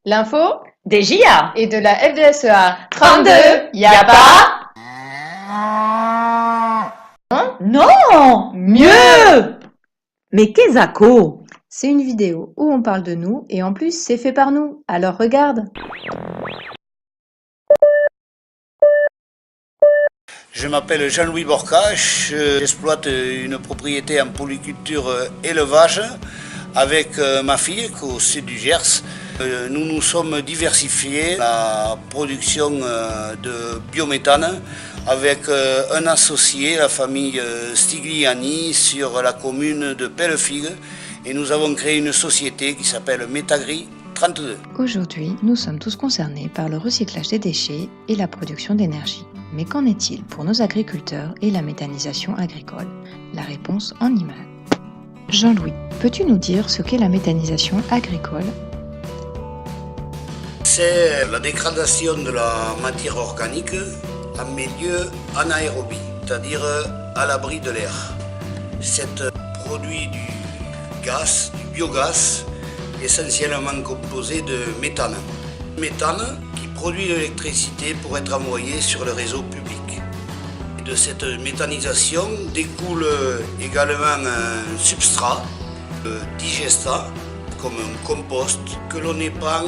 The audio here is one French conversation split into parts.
L'info Des JA. et de la FDSEA 32, y a pas Non, mieux. Mais qu'est-ce que C'est une vidéo où on parle de nous et en plus c'est fait par nous. Alors regarde. Je m'appelle Jean-Louis Borcache, j'exploite une propriété en polyculture élevage avec ma fille au sud du Gers. Nous nous sommes diversifiés la production de biométhane avec un associé, la famille Stigliani, sur la commune de Pellefigue, et nous avons créé une société qui s'appelle Métagri 32. Aujourd'hui, nous sommes tous concernés par le recyclage des déchets et la production d'énergie. Mais qu'en est-il pour nos agriculteurs et la méthanisation agricole? La réponse en images. Jean-Louis, peux-tu nous dire ce qu'est la méthanisation agricole? C'est la dégradation de la matière organique en milieu anaérobie, c'est-à-dire à l'abri de l'air. C'est produit du gaz, du biogaz, essentiellement composé de méthane. Méthane qui produit de l'électricité pour être envoyé sur le réseau public. De cette méthanisation découle également un substrat, le digestat, comme un compost que l'on épand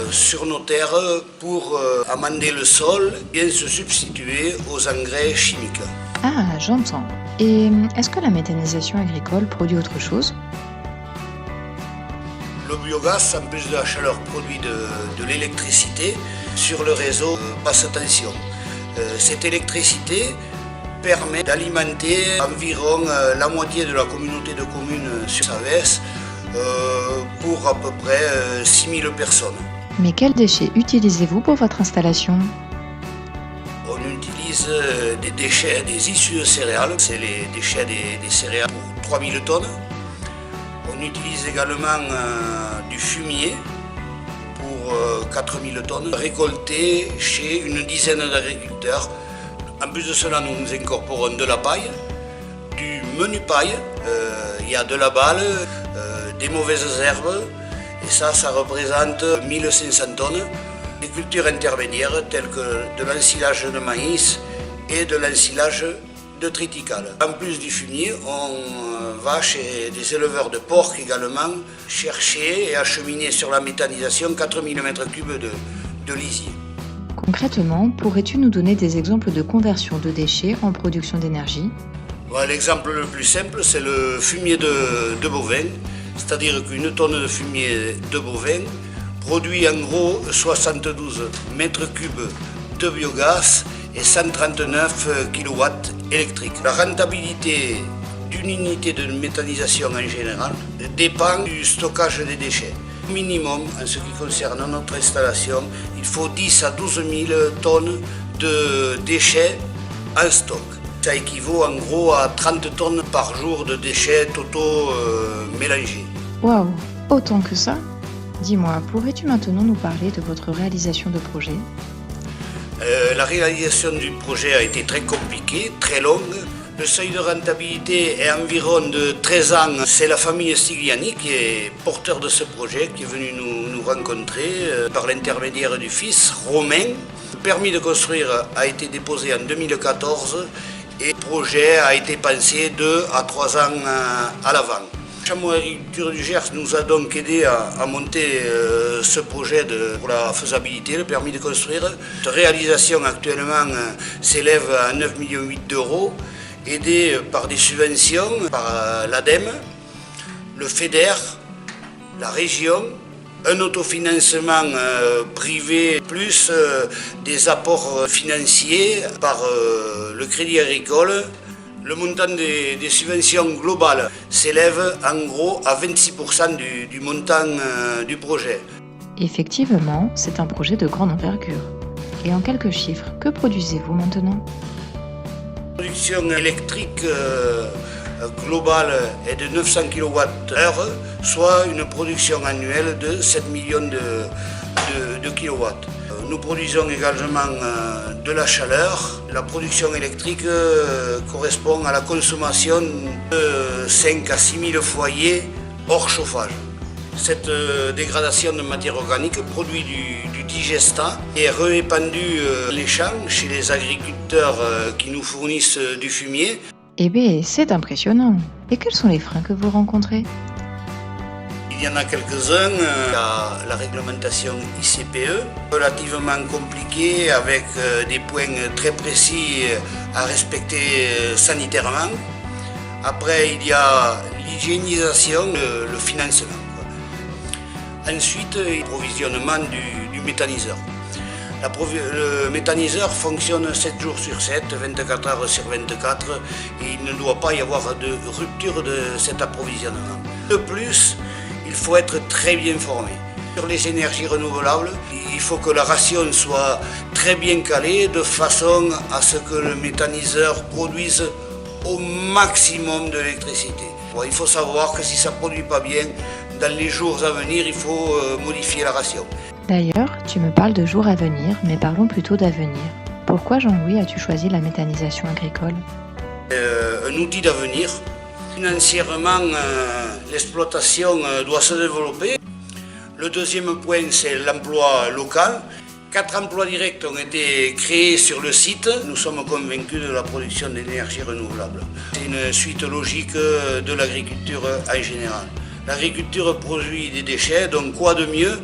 sur nos terres pour amender le sol et se substituer aux engrais chimiques. Ah, j'entends. Et est-ce que la méthanisation agricole produit autre chose? Le biogaz, en plus de la chaleur, produit de l'électricité sur le réseau basse tension. Cette électricité permet d'alimenter environ la moitié de la communauté de communes sur Savès pour à peu près 6000 personnes. Mais quels déchets utilisez-vous pour votre installation? On utilise des déchets, des issues de céréales, c'est les déchets des céréales pour 3000 tonnes. On utilise également du fumier pour 4000 tonnes, récolté chez une dizaine d'agriculteurs. En plus de cela, nous incorporons de la paille, du menu paille, il y a de la balle, des mauvaises herbes, et ça représente 1500 tonnes. Des cultures intermédiaires telles que de l'ensilage de maïs et de l'ensilage de triticale. En plus du fumier, on va chez des éleveurs de porc également chercher et acheminer sur la méthanisation 4000 m3 de lisier. Concrètement, pourrais-tu nous donner des exemples de conversion de déchets en production d'énergie? L'exemple le plus simple, c'est le fumier de bovin, c'est-à-dire qu'une tonne de fumier de bovin produit en gros 72 m3 de biogaz et 139 kW électriques. La rentabilité d'une unité de méthanisation en général dépend du stockage des déchets. Au minimum, en ce qui concerne notre installation, il faut 10 à 12 000 tonnes de déchets en stock. Ça équivaut en gros à 30 tonnes par jour de déchets totaux mélangés. Waouh, autant que ça? Dis-moi, pourrais-tu maintenant nous parler de votre réalisation de projet? La réalisation du projet a été très compliquée, très longue. Le seuil de rentabilité est environ de 13 ans. C'est la famille Stigliani qui est porteur de ce projet, qui est venu nous rencontrer par l'intermédiaire du fils, Romain. Le permis de construire a été déposé en 2014 et le projet a été pensé 2 à 3 ans à l'avant. La Chambre d'agriculture du Gers nous a donc aidé à monter ce projet pour la faisabilité, le permis de construire. Cette réalisation actuellement s'élève à 9,8 millions d'euros, aidée par des subventions, par l'ADEME, le FEDER, la région, un autofinancement privé plus des apports financiers par le Crédit Agricole. Le montant des subventions globales s'élève en gros à 26% du montant du projet. Effectivement, c'est un projet de grande envergure. Et en quelques chiffres, que produisez-vous maintenant? La production électrique globale est de 900 kWh, soit une production annuelle de 7 millions de kilowatts. Nous produisons également de la chaleur. La production électrique correspond à la consommation de 5 à 6 000 foyers hors chauffage. Cette dégradation de matière organique produit du digestat et est répandu les champs chez les agriculteurs qui nous fournissent du fumier. Eh bien, c'est impressionnant. Et quels sont les freins que vous rencontrez? Il y en a quelques-uns. La réglementation ICPE, relativement compliquée avec des points très précis à respecter sanitairement. Après, il y a l'hygiénisation, le financement. Ensuite, l'approvisionnement du méthaniseur. Le méthaniseur fonctionne 7 jours sur 7, 24 heures sur 24 et il ne doit pas y avoir de rupture de cet approvisionnement. De plus, il faut être très bien formé. Sur les énergies renouvelables, il faut que la ration soit très bien calée de façon à ce que le méthaniseur produise au maximum de l'électricité. Il faut savoir que si ça ne produit pas bien, dans les jours à venir, il faut modifier la ration. D'ailleurs, tu me parles de jours à venir, mais parlons plutôt d'avenir. Pourquoi, Jean-Louis, as-tu choisi la méthanisation agricole? Un outil d'avenir. Financièrement, l'exploitation doit se développer. Le deuxième point, c'est l'emploi local. 4 emplois directs ont été créés sur le site. Nous sommes convaincus de la production d'énergie renouvelable. C'est une suite logique de l'agriculture en général. L'agriculture produit des déchets, donc quoi de mieux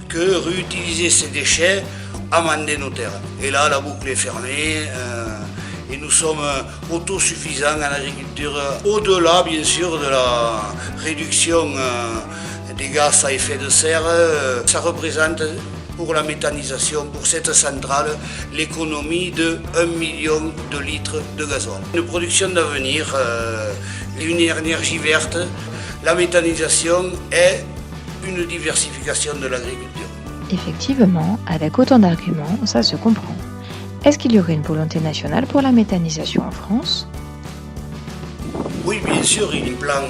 que réutiliser ces déchets, amender nos terres. Et là, la boucle est fermée et nous sommes autosuffisants en agriculture. Au-delà, bien sûr, de la réduction des gaz à effet de serre, ça représente pour la méthanisation, pour cette centrale, l'économie de 1 million de litres de gasoil. Une production d'avenir, une énergie verte, la méthanisation est une diversification de l'agriculture. Effectivement, avec autant d'arguments, ça se comprend. Est-ce qu'il y aurait une volonté nationale pour la méthanisation en France? Oui, bien sûr, il y a un plan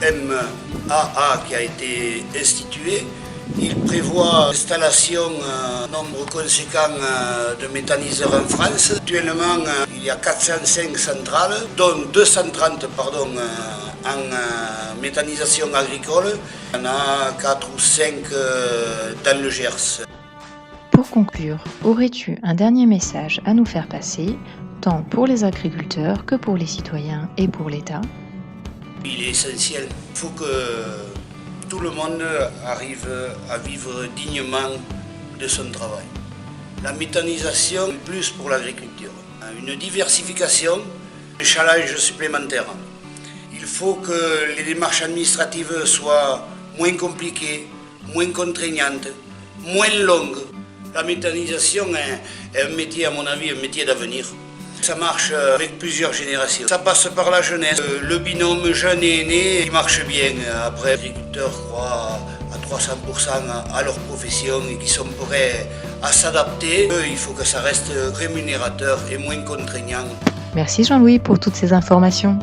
EMAA qui a été institué. Il prévoit l'installation d'un nombre conséquent de méthaniseurs en France. Actuellement, il y a 405 centrales, dont 230 en méthanisation agricole. Il y en a 4 ou 5 dans le Gers. Pour conclure, aurais-tu un dernier message à nous faire passer, tant pour les agriculteurs que pour les citoyens et pour l'État? Il est essentiel. Il faut que tout le monde arrive à vivre dignement de son travail. La méthanisation, plus pour l'agriculture. Une diversification, un challenge supplémentaire. Il faut que les démarches administratives soient moins compliquées, moins contraignantes, moins longues. La méthanisation est un métier, à mon avis, un métier d'avenir. Ça marche avec plusieurs générations. Ça passe par la jeunesse. Le binôme jeune et aîné, il marche bien. Après, les agriculteurs croient à 300% à leur profession et qui sont prêts à s'adapter. Il faut que ça reste rémunérateur et moins contraignant. Merci Jean-Louis pour toutes ces informations.